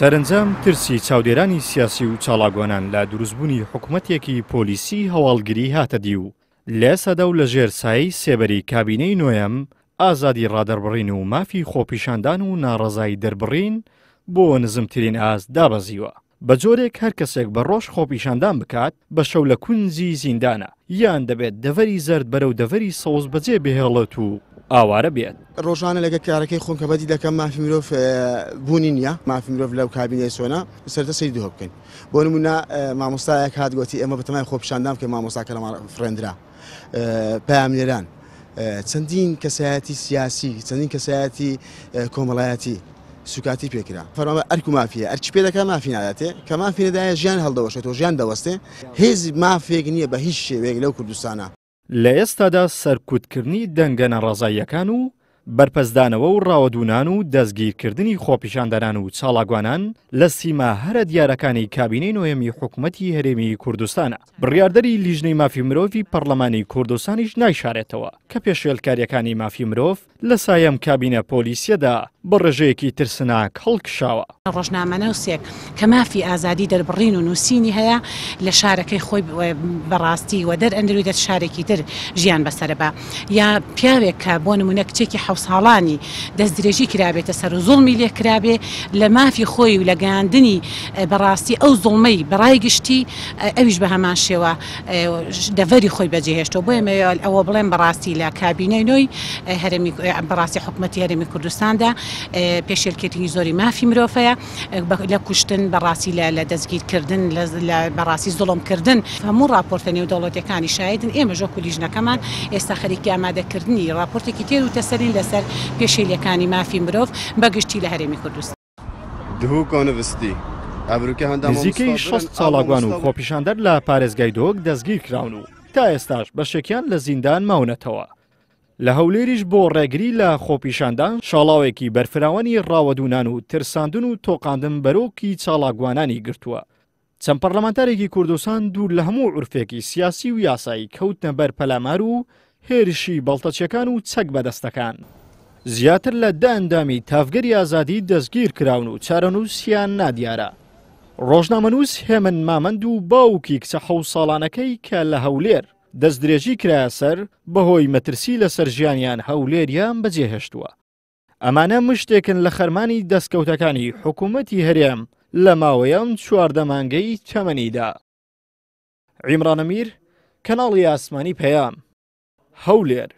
سەرنجام ترسی چاودێرانی سیاسی و چاڵاگوانان لە دروستبوونی حکوومەتێکی پۆلیسی هەواڵگری هاتە دی و لە سەدە و لە ژێر سایی سێبەری کابینەی نوێم ئازادی ڕادەربڕین و مافی خۆپیشاندان و ناڕەزایی دەربڕین بۆ نزمترین ئاست دابەزیوە. بە جۆرێک هەر کەسێک بە ڕۆژ خۆپیشاندان بکات بە شەو لە کونجی زیندانە یان دەبێت دەڤەری زەرد بەرەو دەڤەری سەوز بەجێ بهێڵێت و ئاوارە بێت. ڕۆژانە لەگە کارەکەی خۆم کە بەدی دەکەم مافی مرۆڤ بوونی نییە، مافی مرۆڤ لەو کابینەی سۆنا سەرەتا سەیری دۆ بکەین. بۆ نمونە مامۆستایەک هات گوتی ئێمە بەتەمای خۆپیشاندان بکەین مامۆستاکە لەمان فڕێندرا پەیامنێران چەندین کەسایەتی سیاسی چەندین کەسایەتی کۆمەڵایەتی سوکاتی پێکرا فەرمانبەر ئەرک و مافیە ئەرچ پێ دەکات مافی ناداتێ کە مافی نەدایە ژیان هەڵدەوەشێتەوە ژیان دەوەستێ هێز مافێک نییە بە هیچ شێوەیەک لەو کوردستانە. لە ئێستادا سەرکوتکردنی دەنگە نەڕازاییەکان و بەرپەسدانەوە و ڕاوەدونان و دەستگیرکردنی خۆپیشاندەران و چاڵاگوانان لە سیما هەرە دیارەکانی کابینەی نوێمی حکوومەتی هەرێمی کوردستانە. بڕیاردەری لیژنەی مافی مرۆڤی پەرلەمانی کوردستانیش نایشارێتەوە کە پێشێلکاریەکانی مافی مرۆڤ لە سایم کابینە پۆلیسیەدا بە ڕێژەیەکی ترسناک هەڵکشاوە. ڕۆژنامە نووسێک کە مافی ئازادی دەربڕین و نووسینی هەیە لە شارەکەی خۆی بەڕاستی و دەرئەندروی دەست شارێکی تر ژیان بەسەر بە یا پیاوێک کە بۆ نمونە کچێکی حەوت ساڵانی دەست درێژی کرابێتە سەر و زوڵمی لێ کرابێ لە مافی خۆی و لە گەیاندنی بەڕاستی ئەو زوڵمەی بەڕای گشتی ئەویش بە هەمان شێوە دەڤەری خۆی بەجێهێشتەوە. بۆ ئێمە ئەوە بڵێن بەڕاستی لە کابینەی نوۆی هەرێمی بەڕاستی حکوومەتی هەرێمی کوردستاندا پێشێلکردنی زۆری مافی مرۆڤەیە لە کوشتن بەڕاستی لە دەستگیرکردن لە بەڕاستی زوڵمکردن هەموو راپۆرتە نێودەوڵەتیەکانی شایدن. ئێمە ژۆ کولیژنەکەمان ئێستا خەریکی ئامادەکردنی راپۆرتێکی تێر و تەسەرین لەسەر پێشێلیەکانی مافی مرۆڤ بەگشتی لە هەرێمی کوردستان. نزیکەی 6 چاڵاگوان و خۆپیشاندەر لە پارێزگای دۆک دەستگیر کراون و تا ئێستاش بەشێکیان لە زیندان ماونەتەوە. لە هەولێریش بۆ ڕێگری لە خۆپیشاندان شاڵاوێکی بەرفراوانی ڕاوەدونان و ترساندن و تۆقاندن بەرۆکی چاڵاگوانانی گرتووە. چەند پەرلەمانتارێکی کوردستان دوور لە هەموو عورفێکی سیاسی و یاسایی کەوتنە بەر پەلامار و هێرشی بەڵتەچیەکان و چەک بەدەستەکان. زیاتر لە 10 ئەندامی تافگەری ئازادی دەستگیر کراون و چارەنووسیان نادیارە. ڕۆژنامەنووس هێمن مامەند و باوکی کچە 7 ساڵانەکەی کە لە هەولێر دەستدرێژی کرایە سەر بەهۆی مەترسی لەسەر ژیانیان هەولێریان بەجێهێشتووە. ئەمانە مشتێکن لە خەرمانی دەستکەوتەکانی حکوومەتی هەرێم لە ماوەیەم 14 مانگەی تەمەنیدا. عیمران ئەمیر، کەناڵی ئاسمانی پەیام، هەولێر.